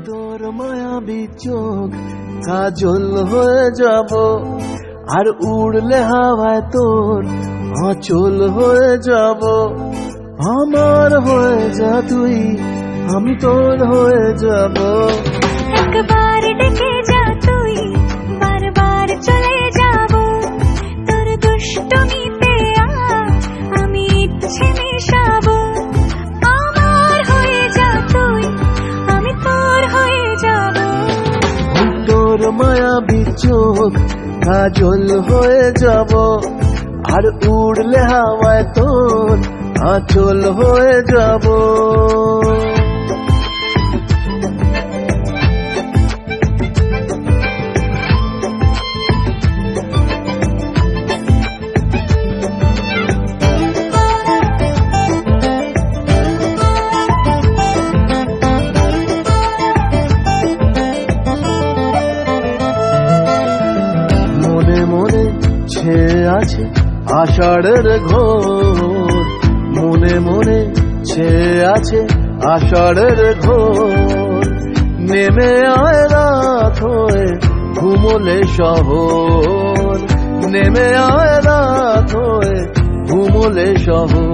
তোর মায়াবী চোখ কাজল হয়ে যাব, আর উড়লে হাওয়ায় তোর আঁচল হয়ে যাব। আমার হয়ে যা তুই, আমি তোর হয়ে যাব। একবার ডেকে যা তুই, বারবার চলে যাব। তোর দুষ্টমিতে আমি ইচ্ছে মেশাবো। আমার হয়ে যা তুই, আমি তোর হয়ে যাব। তোর মায়াবী চোখ কাজল হয়ে যাব, আর উড়লে হাওয়ায় তোর আঁচল হয়ে যাব। মনে মনে ছেয়ে আছে আষাঢ়ের ঘোর, মনে মনে ছেয়ে আছে আষাঢ়ের ঘোর। নেমে আয় রাত হয়ে ঘুমোলে শহর, নেমে আয় রাত হয়ে ঘুমোলে শহর।